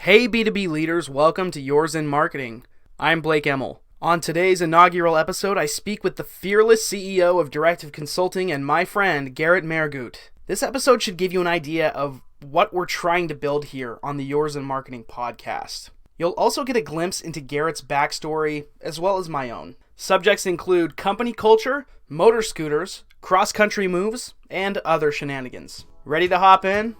Hey B2B leaders, welcome to Yours in Marketing. I'm Blake Emmel. On today's inaugural episode, I speak with the fearless CEO of Directive Consulting and my friend, Garrett Mehrguth. This episode should give you an idea of what we're trying to build here on the Yours in Marketing podcast. You'll also get a glimpse into Garrett's backstory, as well as my own. Subjects include company culture, motor scooters, cross-country moves, and other shenanigans. Ready to hop in?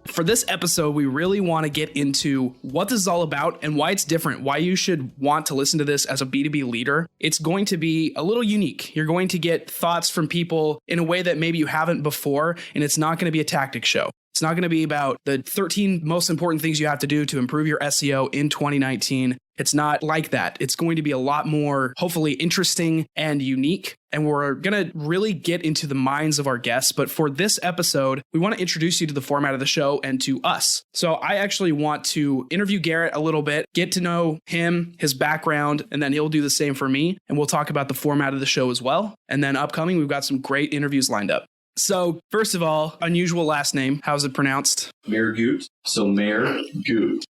For this episode, we really want to get into what this is all about and why it's different, why you should want to listen to this as a B2B leader. It's going to be a little unique. You're going to get thoughts from people in a way that maybe you haven't before, and it's not going to be a tactic show. It's not going to be about the 13 most important things you have to do to improve your SEO in 2019. It's not like that. It's going to be a lot more, hopefully, interesting and unique. And we're going to really get into the minds of our guests. But for this episode, we want to introduce you to the format of the show and to us. So I actually want to interview Garrett a little bit, get to know him, his background, and then he'll do the same for me. And we'll talk about the format of the show as well. And then upcoming, we've got some great interviews lined up. So first of all, unusual last name. How's it pronounced? Mehrguth. So Mehrguth.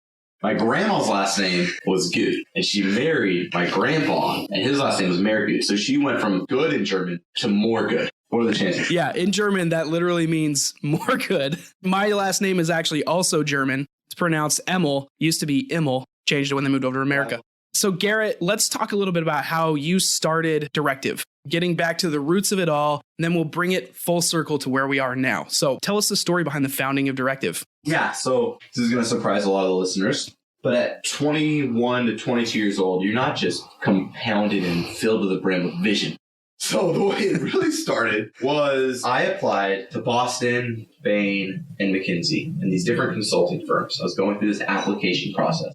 My grandma's last name was Guth, and she married my grandpa, and his last name was Mehrguth. So she went from good in German to more good. What are the chances? Yeah, in German, that literally means more good. My last name is actually also German. It's pronounced Emmel. Used to be Immel. Changed it when they moved over to America. Wow. So Garrett, let's talk a little bit about how you started Directive, getting back to the roots of it all, and then we'll bring it full circle to where we are now. So tell us the story behind the founding of Directive. Yeah, so this is going to surprise a lot of the listeners, but at 21 to 22 years old, you're not just compounded and filled to the brim with vision. So the way it really started was I applied to Boston, Bain, and McKinsey and these different consulting firms. I was going through this application process.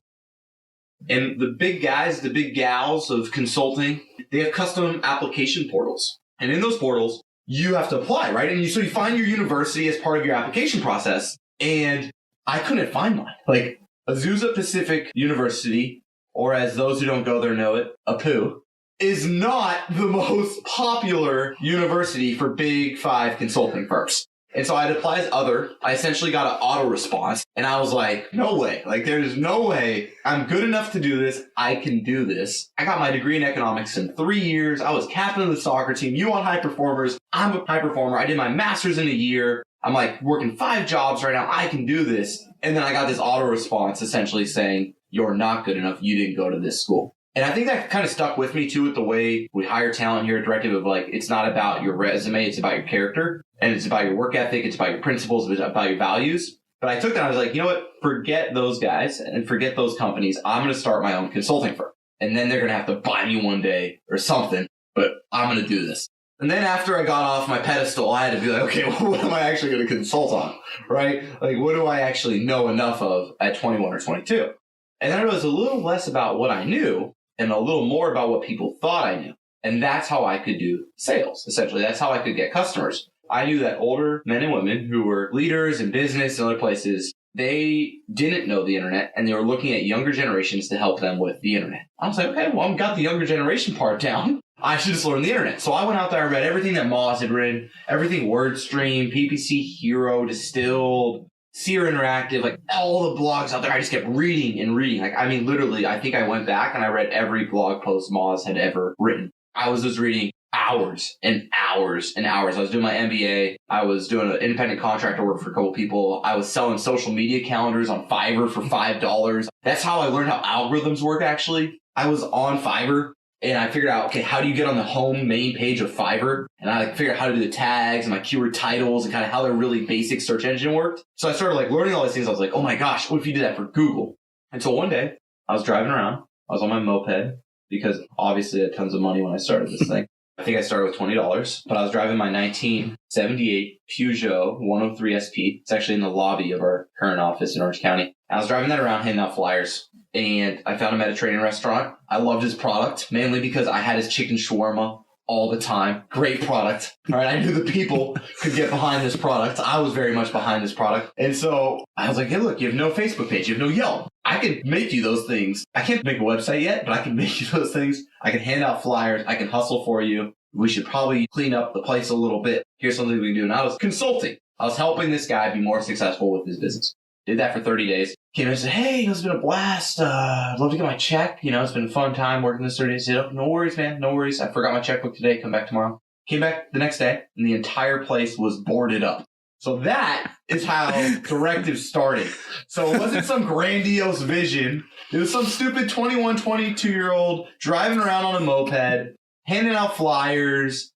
And the big guys, the big gals of consulting, they have custom application portals. And in those portals, you have to apply, right? And so you find your university as part of your application process. And I couldn't find mine. Like Azusa Pacific University, or as those who don't go there know it, APU, is not the most popular university for big five consulting firms. And so I'd apply as other. I essentially got an auto response. And I was like, no way. Like, there's no way I'm good enough to do this. I can do this. I got my degree in economics in 3 years. I was captain of the soccer team. You want high performers? I'm a high performer. I did my master's in a year. I'm like working 5 jobs right now. I can do this. And then I got this auto response essentially saying, you're not good enough. You didn't go to this school. And I think that kind of stuck with me too with the way we hire talent here at Directive of like, it's not about your resume, it's about your character and it's about your work ethic, it's about your principles, it's about your values. But I took that and I was like, you know what? Forget those guys and forget those companies. I'm going to start my own consulting firm. And then they're going to have to buy me one day or something, but I'm going to do this. And then after I got off my pedestal, I had to be like, okay, well, what am I actually going to consult on, right? Like, what do I actually know enough of at 21 or 22? And then it was a little less about what I knew and a little more about what people thought I knew. And that's how I could do sales, essentially. That's how I could get customers. I knew that older men and women who were leaders in business and other places, they didn't know the internet, and they were looking at younger generations to help them with the internet. I was like, okay, well, I've got the younger generation part down. I should just learn the internet. So I went out there and read everything that Moz had written, everything WordStream, PPC Hero, Distilled, Seer Interactive, like all the blogs out there. I just kept reading and reading. Like, I mean, literally, I think I went back and I read every blog post Moz had ever written. I was just reading hours and hours and hours. I was doing my MBA. I was doing an independent contractor work for a couple people. I was selling social media calendars on Fiverr for $5. That's how I learned how algorithms work, actually. I was on Fiverr. And I figured out, okay, how do you get on the home main page of Fiverr? And I figured out how to do the tags and my keyword titles and kind of how their really basic search engine worked. So I started learning all these things. I was like, oh my gosh, what if you did that for Google? And so one day I was driving around. I was on my moped because obviously I had tons of money when I started this thing. I think I started with $20, but I was driving my 1978 Peugeot 103 SP. It's actually in the lobby of our current office in Orange County. I was driving that around, handing out flyers, and I found a Mediterranean restaurant. I loved his product, mainly because I had his chicken shawarma all the time. Great product. All right. I knew the people could get behind this product. I was very much behind this product. And so I was like, hey, look, you have no Facebook page. You have no Yelp. I can make you those things. I can't make a website yet, but I can make you those things. I can hand out flyers. I can hustle for you. We should probably clean up the place a little bit. Here's something we can do. And I was consulting. I was helping this guy be more successful with his business. Did that for 30 days. Came in and said, hey, it's been a blast. I'd love to get my check. It's been a fun time working this 30 days. I said, oh, no worries, man. No worries. I forgot my checkbook today. Come back tomorrow. Came back the next day, and the entire place was boarded up. So that is how Directive started. So it wasn't some grandiose vision. It was some stupid 21, 22-year-old driving around on a moped, handing out flyers,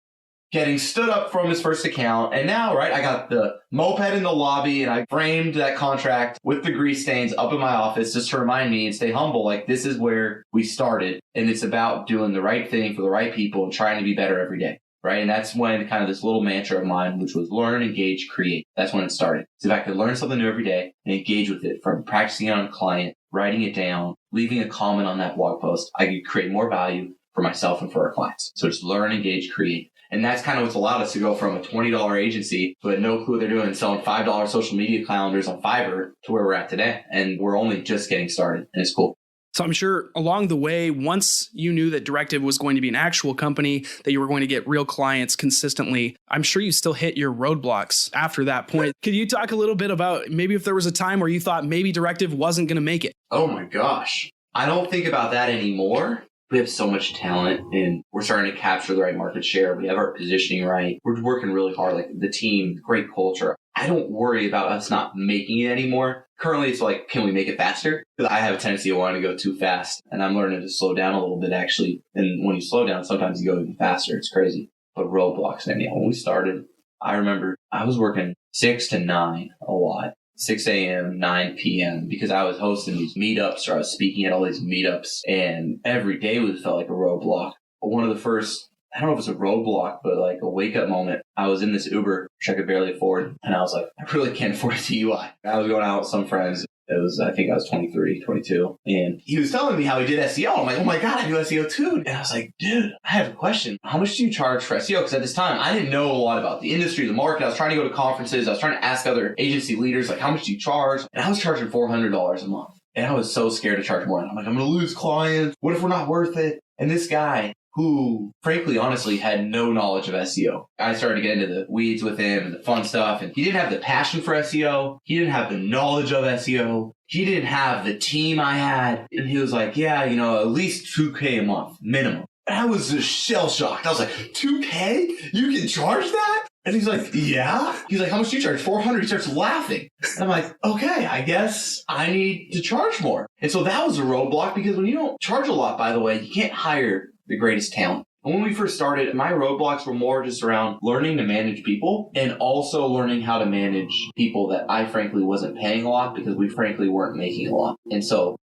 getting stood up from his first account. And now, right, I got the moped in the lobby and I framed that contract with the grease stains up in my office just to remind me and stay humble. Like, this is where we started. And it's about doing the right thing for the right people and trying to be better every day. Right. And that's when kind of this little mantra of mine, which was learn, engage, create. That's when it started. So if I could learn something new every day and engage with it, from practicing it on a client, writing it down, leaving a comment on that blog post, I could create more value for myself and for our clients. So just learn, engage, create. And that's kind of what's allowed us to go from a $20 agency who had no clue what they're doing and selling $5 social media calendars on Fiverr to where we're at today. And we're only just getting started, and it's cool. So I'm sure along the way, once you knew that Directive was going to be an actual company, that you were going to get real clients consistently, I'm sure you still hit your roadblocks after that point. Could you talk a little bit about maybe if there was a time where you thought maybe Directive wasn't going to make it? Oh my gosh. I don't think about that anymore. We have so much talent and we're starting to capture the right market share. We have our positioning right. We're working really hard, like the team, great culture. I don't worry about us not making it anymore. Currently, it's like, can we make it faster? Because I have a tendency of wanting to go too fast, and I'm learning to slow down a little bit, actually. And when you slow down, sometimes you go even faster. It's crazy. But roadblocks, man. Yeah, when we started, I remember I was working 6 to 9 a lot. 6 a.m., 9 p.m. because I was hosting these meetups or I was speaking at all these meetups, and every day felt like a roadblock. One of the first, I don't know if it's a roadblock, but like a wake-up moment. I was in this Uber, which I could barely afford, and I was like, I really can't afford a DUI. I was going out with some friends. I think I was 23, 22, and he was telling me how he did SEO. I'm like, oh my God, I do SEO too. And I was like, dude, I have a question. How much do you charge for SEO? Because at this time, I didn't know a lot about the industry, the market. I was trying to go to conferences. I was trying to ask other agency leaders, like, how much do you charge? And I was charging $400 a month. And I was so scared to charge more. And I'm like, I'm going to lose clients. What if we're not worth it? And this guy, who, frankly, honestly, had no knowledge of SEO. I started to get into the weeds with him and the fun stuff, and he didn't have the passion for SEO. He didn't have the knowledge of SEO. He didn't have the team I had. And he was like, yeah, at least $2K a month, minimum. And I was just shell-shocked. I was like, $2K? You can charge that? And he's like, yeah. He's like, how much do you charge? $400. He starts laughing. And I'm like, okay, I guess I need to charge more. And so that was a roadblock, because when you don't charge a lot, by the way, you can't hire the greatest talent. And when we first started, my roadblocks were more just around learning to manage people and also learning how to manage people that I frankly wasn't paying a lot because we frankly weren't making a lot. And so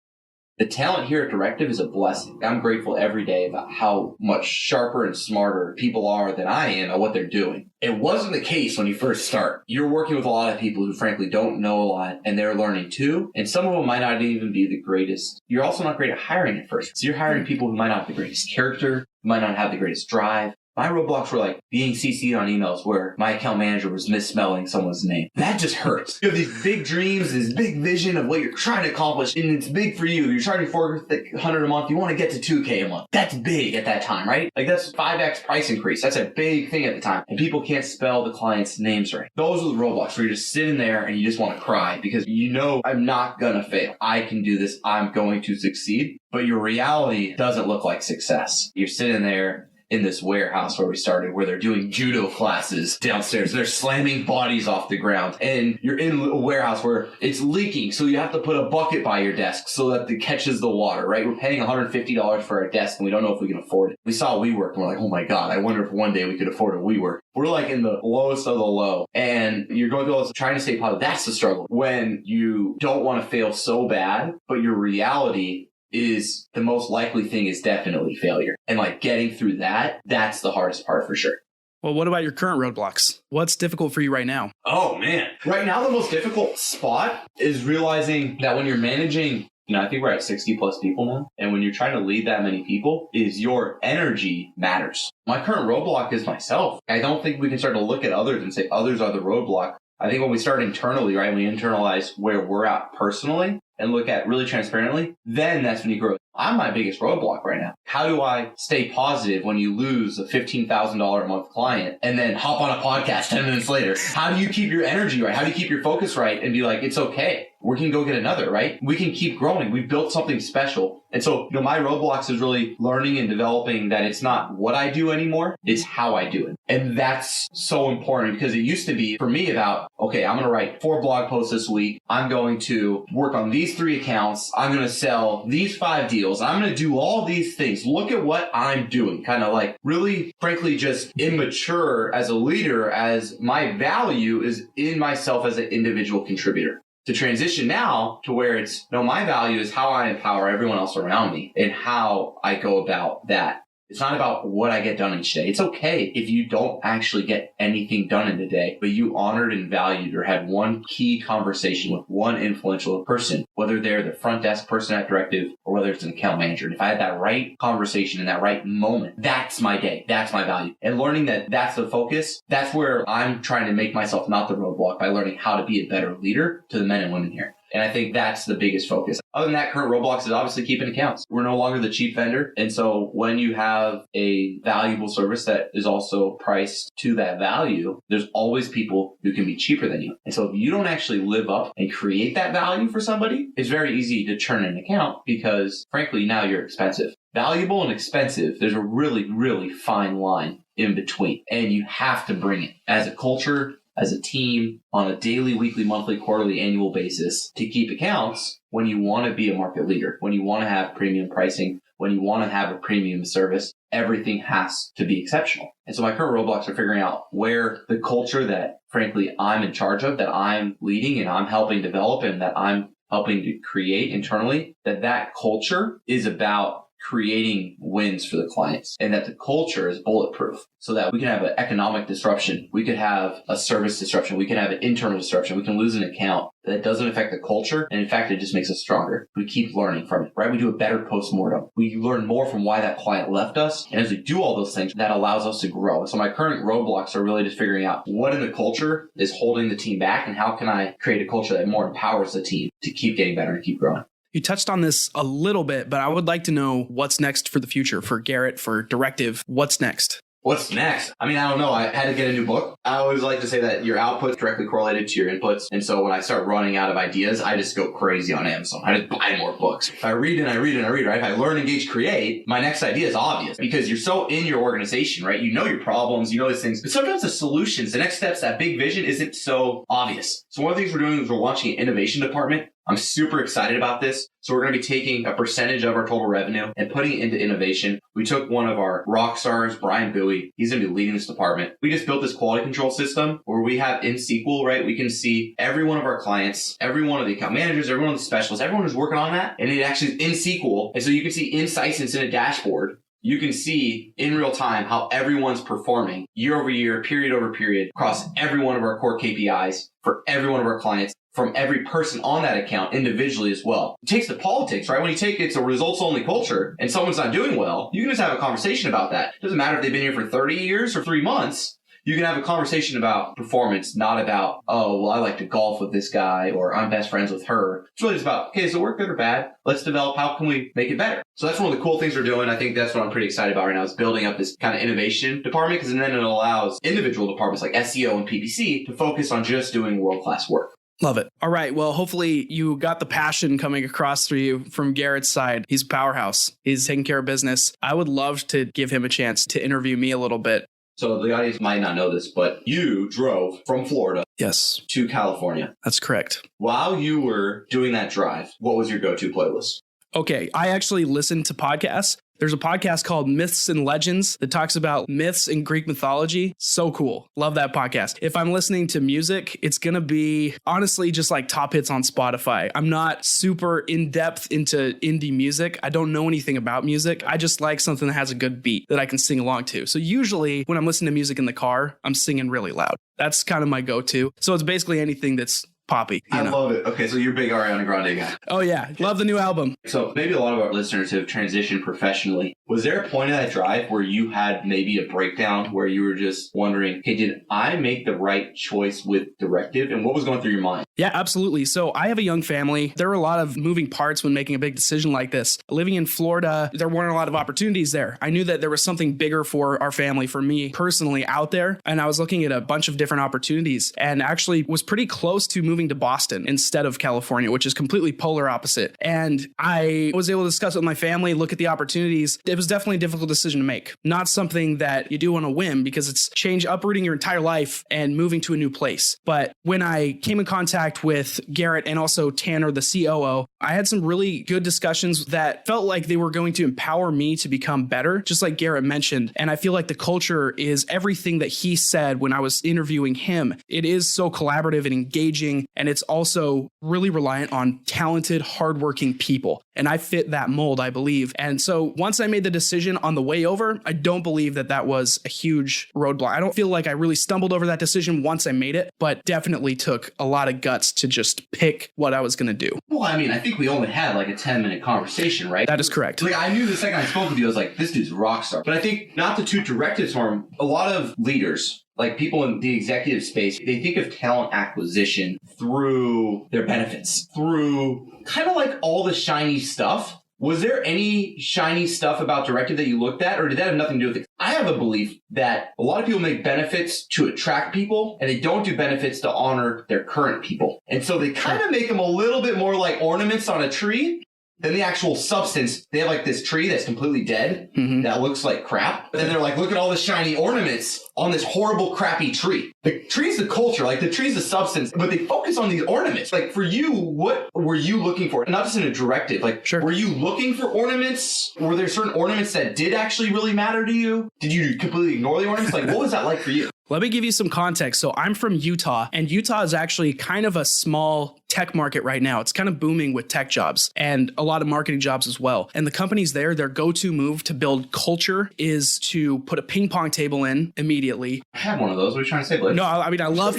the talent here at Directive is a blessing. I'm grateful every day about how much sharper and smarter people are than I am at what they're doing. It wasn't the case when you first start. You're working with a lot of people who frankly don't know a lot, and they're learning too. And some of them might not even be the greatest. You're also not great at hiring at first. So you're hiring people who might not have the greatest character, who might not have the greatest drive. My roadblocks were like being CC'd on emails where my account manager was misspelling someone's name. That just hurts. You have these big dreams, this big vision of what you're trying to accomplish, and it's big for you. You're charging $400 a month. You want to get to $2K a month. That's big at that time, right? Like, that's 5x price increase. That's a big thing at the time. And people can't spell the client's names right. Those are the roadblocks where you're just sitting there and you just want to cry because I'm not going to fail. I can do this. I'm going to succeed. But your reality doesn't look like success. You're sitting there in this warehouse where we started, where they're doing judo classes downstairs. They're slamming bodies off the ground. And you're in a warehouse where it's leaking, so you have to put a bucket by your desk so that it catches the water, right? We're paying $150 for our desk, and we don't know if we can afford it. We saw WeWork, and we're like, oh my God, I wonder if one day we could afford a WeWork. We're like in the lowest of the low. And you're going through all this trying to stay positive. That's the struggle. When you don't want to fail so bad, but your reality is the most likely thing is definitely failure. And like getting through that's the hardest part for sure. Well, what about your current roadblocks? What's difficult for you right now? Oh man. Right now, the most difficult spot is realizing that when you're managing I think we're at 60 plus people now. And when you're trying to lead that many people, is your energy matters. My current roadblock is myself. I don't think we can start to look at others and say others are the roadblock. I think when we start internally, right, we internalize where we're at personally and look at really transparently, then that's when you grow. I'm my biggest roadblock right now. How do I stay positive when you lose a $15,000 a month client and then hop on a podcast 10 minutes later? How do you keep your energy right? How do you keep your focus right and be like, it's okay. We can go get another, right? We can keep growing. We've built something special. And so, my roadblocks is really learning and developing that it's not what I do anymore, it's how I do it. And that's so important because it used to be for me about, okay, I'm going to write 4 blog posts this week. I'm going to work on these 3 accounts. I'm going to sell these 5 deals. I'm going to do all these things. Look at what I'm doing. Kind of like really, frankly, just immature as a leader, as my value is in myself as an individual contributor. To transition now to where it's, no, my value is how I empower everyone else around me and how I go about that. It's not about what I get done each day. It's okay if you don't actually get anything done in a day, but you honored and valued or had one key conversation with one influential person, whether they're the front desk person at Directive or whether it's an account manager. And if I had that right conversation in that right moment, that's my day. That's my value. And learning that that's the focus, that's where I'm trying to make myself not the roadblock by learning how to be a better leader to the men and women here. And I think that's the biggest focus. Other than that, current roadblocks is obviously keeping accounts. We're no longer the cheap vendor. And so when you have a valuable service that is also priced to that value, there's always people who can be cheaper than you. And so if you don't actually live up and create that value for somebody, it's very easy to churn an account because frankly, now you're expensive. Valuable and expensive, there's a really, really fine line in between. And you have to bring it as a culture, as a team, on a daily, weekly, monthly, quarterly, annual basis to keep accounts when you want to be a market leader, when you want to have premium pricing, when you want to have a premium service, everything has to be exceptional. And so my current roadblocks are figuring out where the culture that, frankly, I'm in charge of, that I'm leading and I'm helping develop and that I'm helping to create internally, that culture is about creating wins for the clients and that the culture is bulletproof so that we can have an economic disruption. We could have a service disruption. We can have an internal disruption. We can lose an account that doesn't affect the culture. And in fact, it just makes us stronger. We keep learning from it, right? We do a better postmortem. We learn more from why that client left us. And as we do all those things, that allows us to grow. So my current roadblocks are really just figuring out what in the culture is holding the team back and how can I create a culture that more empowers the team to keep getting better and keep growing. You touched on this a little bit, but I would like to know what's next for the future for Garrett, for Directive. What's next? What's next? I mean, I don't know. I had to get a new book. I always like to say that your output is directly correlated to your inputs. And so when I start running out of ideas, I just go crazy on Amazon. I just buy more books. If I read and I read and I read, right? If I learn, engage, create, my next idea is obvious because you're so in your organization, right? You know your problems, you know these things, but sometimes the solutions, the next steps, that big vision isn't so obvious. So one of the things we're doing is we're launching an innovation department. I'm super excited about this. So we're going to be taking a percentage of our total revenue and putting it into innovation. We took one of our rock stars, Brian Bowie. He's going to be leading this department. We just built this quality control system where we have in SQL, right? We can see every one of our clients, every one of the account managers, every one of the specialists, everyone who's working on that. And it actually is in SQL. And so you can see insights in a dashboard. You can see in real time how everyone's performing year over year, period over period, across every one of our core KPIs for every one of our clients, from every person on that account individually as well. It takes the politics, right? When you take it's a results-only culture and someone's not doing well, you can just have a conversation about that. It doesn't matter if they've been here for 30 years or 3 months. You can have a conversation about performance, not about, oh, well, I like to golf with this guy or I'm best friends with her. It's really just about, okay, so we're good or bad? Let's develop how can we make it better? So that's one of the cool things we're doing. I think that's what I'm pretty excited about right now is building up this kind of innovation department because then it allows individual departments like SEO and PPC to focus on just doing world-class work. Love it. All right. Well, hopefully you got the passion coming across through you from Garrett's side. He's a powerhouse. He's taking care of business. I would love to give him a chance to interview me a little bit. So the audience might not know this, but you drove from Florida to California. That's correct. While you were doing that drive, what was your go-to playlist? Okay. I actually listened to podcasts. There's a podcast called Myths and Legends that talks about myths in Greek mythology. So cool. Love that podcast. If I'm listening to music, it's going to be honestly just like top hits on Spotify. I'm not super in depth into indie music. I don't know anything about music. I just like something that has a good beat that I can sing along to. So usually when I'm listening to music in the car, I'm singing really loud. That's kind of my go-to. So it's basically anything that's poppy. I love it. Okay, so you're a big Ariana Grande guy. Oh yeah, love the new album. So maybe a lot of our listeners have transitioned professionally. Was there a point in that drive where you had maybe a breakdown where you were just wondering, hey, did I make the right choice with Directive? And what was going through your mind? Yeah, absolutely. So I have a young family. There were a lot of moving parts when making a big decision like this. Living in Florida, there weren't a lot of opportunities there. I knew that there was something bigger for our family, for me personally out there. And I was looking at a bunch of different opportunities and actually was pretty close to moving to Boston instead of California, which is completely polar opposite. And I was able to discuss it with my family, look at the opportunities. It was definitely a difficult decision to make. Not something that you do on a whim because it's uprooting your entire life and moving to a new place. But when I came in contact with Garrett and also Tanner, the COO, I had some really good discussions that felt like they were going to empower me to become better, just like Garrett mentioned. And I feel like the culture is everything that he said when I was interviewing him. It is so collaborative and engaging, and it's also really reliant on talented, hardworking people. And I fit that mold, I believe. And so once I made the decision on the way over, I don't believe that that was a huge roadblock. I don't feel like I really stumbled over that decision once I made it, but definitely took a lot of guts to just pick what I was going to do. Well, I mean, I think we only had like a 10-minute conversation, right? That is correct. Like, I knew the second I spoke with you, I was like, this dude's a rock star. But I think, not to toot Directive's horn, a lot of leaders, like people in the executive space, they think of talent acquisition through their benefits, through kind of like all the shiny stuff. Was there any shiny stuff about Directive that you looked at, or did that have nothing to do with it? I have a belief that a lot of people make benefits to attract people, and they don't do benefits to honor their current people. And so they kind of make them a little bit more like ornaments on a tree than the actual substance. They have like this tree that's completely dead, that looks like crap. But then they're like, look at all the shiny ornaments on this horrible, crappy tree. The tree's the culture, like the tree's the substance, but they focus on these ornaments. Like for you, what were you looking for? Not just in a Directive, like were you looking for ornaments? Were there certain ornaments that did actually really matter to you? Did you completely ignore the ornaments? Like what was that like for you? Let me give you some context. So I'm from Utah, and Utah is actually kind of a small tech market right now. It's kind of booming with tech jobs and a lot of marketing jobs as well. And the companies there, their go-to move to build culture is to put a ping pong table in immediately. I have one of those. What are you trying to say, Blake? No, I mean, I love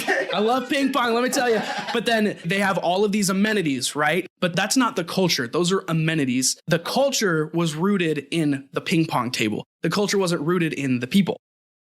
ping pong, let me tell you. But then they have all of these amenities, right? But that's not the culture. Those are amenities. The culture was rooted in the ping pong table. The culture wasn't rooted in the people.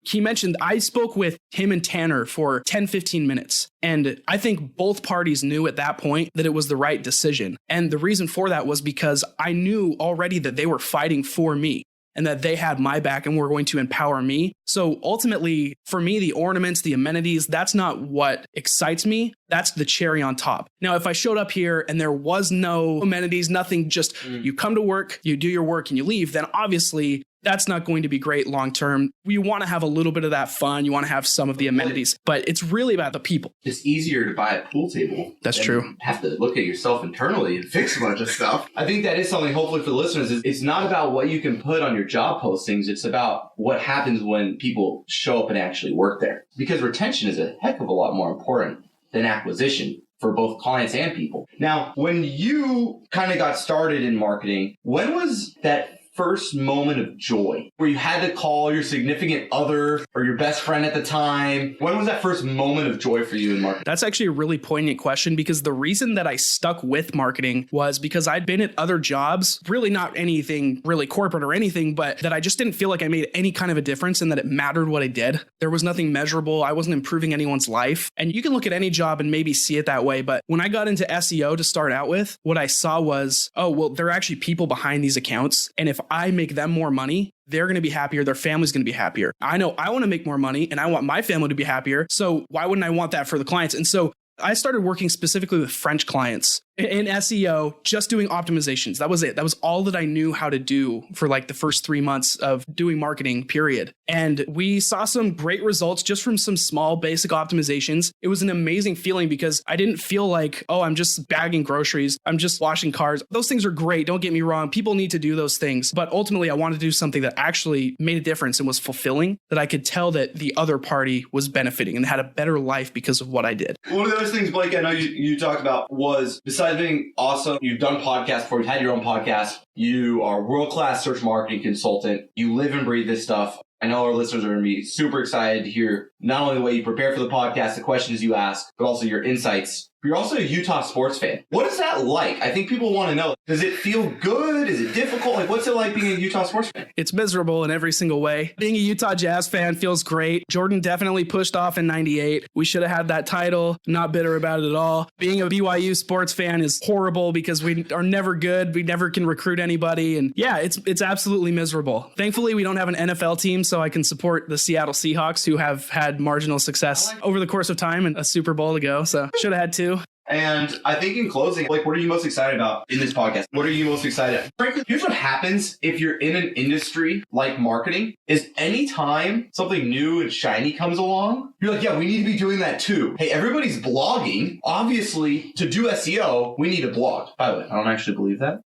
He mentioned I spoke with him and Tanner for 10, 15 minutes. And I think both parties knew at that point that it was the right decision. And the reason for that was because I knew already that they were fighting for me and that they had my back and were going to empower me. So ultimately, for me, the ornaments, the amenities, that's not what excites me. That's the cherry on top. Now, if I showed up here and there was no amenities, nothing, just you come to work, you do your work and you leave, then obviously that's not going to be great long term. You want to have a little bit of that fun. You want to have some of the amenities, but it's really about the people. It's easier to buy a pool table. That's true. Have to look at yourself internally and fix a bunch of stuff. I think that is something, hopefully for the listeners, is it's not about what you can put on your job postings. It's about what happens when people show up and actually work there. Because retention is a heck of a lot more important than acquisition for both clients and people. Now, when you kind of got started in marketing, when was that first moment of joy where you had to call your significant other or your best friend at the time? When was that first moment of joy for you in marketing? That's actually a really poignant question, because the reason that I stuck with marketing was because I'd been at other jobs, really not anything really corporate or anything, but that I just didn't feel like I made any kind of a difference and that it mattered what I did. There was nothing measurable. I wasn't improving anyone's life. And you can look at any job and maybe see it that way. But when I got into SEO to start out with, what I saw was, oh, well, there are actually people behind these accounts. And if I make them more money, they're going to be happier. Their family's going to be happier. I know I want to make more money and I want my family to be happier. So why wouldn't I want that for the clients? And so I started working specifically with French clients in SEO, just doing optimizations. That was it. That was all that I knew how to do for like the first 3 months of doing marketing, period. And we saw some great results just from some small basic optimizations. It was an amazing feeling because I didn't feel like, oh, I'm just bagging groceries. I'm just washing cars. Those things are great. Don't get me wrong. People need to do those things. But ultimately, I wanted to do something that actually made a difference and was fulfilling, that I could tell that the other party was benefiting and had a better life because of what I did. One of those things, Blake, I know you talked about was, besides being awesome, you've done podcasts before, you've had your own podcast, you are a world-class search marketing consultant, you live and breathe this stuff. I know our listeners are going to be super excited to hear not only the way you prepare for the podcast, the questions you ask, but also your insights You're also a Utah sports fan. What is that like? I think people want to know. Does it feel good? Is it difficult? Like, what's it like being a Utah sports fan? It's miserable in every single way. Being a Utah Jazz fan feels great. Jordan definitely pushed off in 98. We should have had that title. Not bitter about it at all. Being a BYU sports fan is horrible because we are never good. We never can recruit anybody. And yeah, it's absolutely miserable. Thankfully, we don't have an NFL team, so I can support the Seattle Seahawks, who have had marginal success over the course of time and a Super Bowl to go. So should have had two. And I think in closing, like, what are you most excited about in this podcast? What are you most excited about? Frankly, here's what happens if you're in an industry like marketing is anytime something new and shiny comes along, you're like, yeah, we need to be doing that too. Hey, everybody's blogging. Obviously, to do SEO, we need a blog. By the way, I don't actually believe that.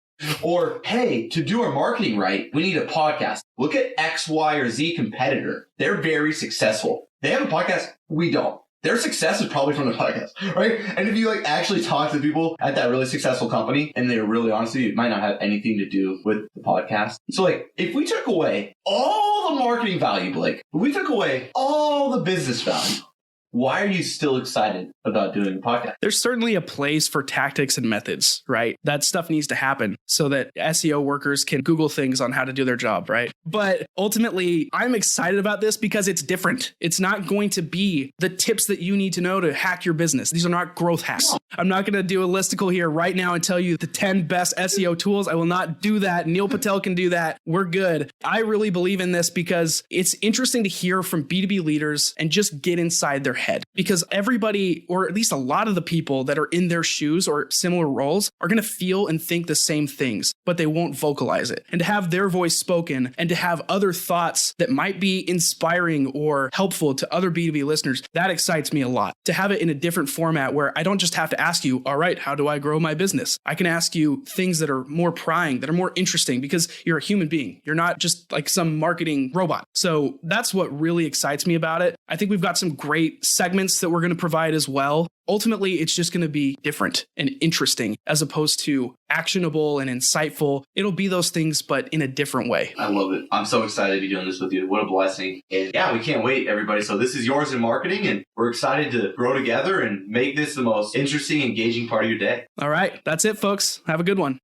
Or, hey, to do our marketing right, we need a podcast. Look at X, Y, or Z competitor. They're very successful. They have a podcast. We don't. Their success is probably from the podcast, right? And if you like actually talk to people at that really successful company and they're really honest with you, it might not have anything to do with the podcast. So like, if we took away all the marketing value, Blake, if we took away all the business value, why are you still excited about doing a podcast? There's certainly a place for tactics and methods, right? That stuff needs to happen so that SEO workers can Google things on how to do their job, right? But ultimately, I'm excited about this because it's different. It's not going to be the tips that you need to know to hack your business. These are not growth hacks. No. I'm not going to do a listicle here right now and tell you the 10 best SEO tools. I will not do that. Neil Patel can do that. We're good. I really believe in this because it's interesting to hear from B2B leaders and just get inside their head, because everybody, or at least a lot of the people that are in their shoes or similar roles, are going to feel and think the same things, but they won't vocalize it. And to have their voice spoken and to have other thoughts that might be inspiring or helpful to other B2B listeners, that excites me a lot. To have it in a different format where I don't just have to ask you, all right, how do I grow my business? I can ask you things that are more prying, that are more interesting, because you're a human being. You're not just like some marketing robot. So that's what really excites me about it. I think we've got some great segments that we're going to provide as well. Ultimately, it's just going to be different and interesting as opposed to actionable and insightful. It'll be those things, but in a different way. I love it. I'm so excited to be doing this with you. What a blessing. And yeah, we can't wait, everybody. So this is Yours in Marketing, and we're excited to grow together and make this the most interesting, engaging part of your day. All right. That's it, folks. Have a good one.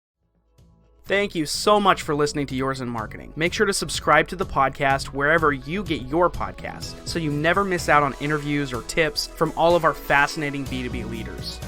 Thank you so much for listening to Yours in Marketing. Make sure to subscribe to the podcast wherever you get your podcasts so you never miss out on interviews or tips from all of our fascinating B2B leaders.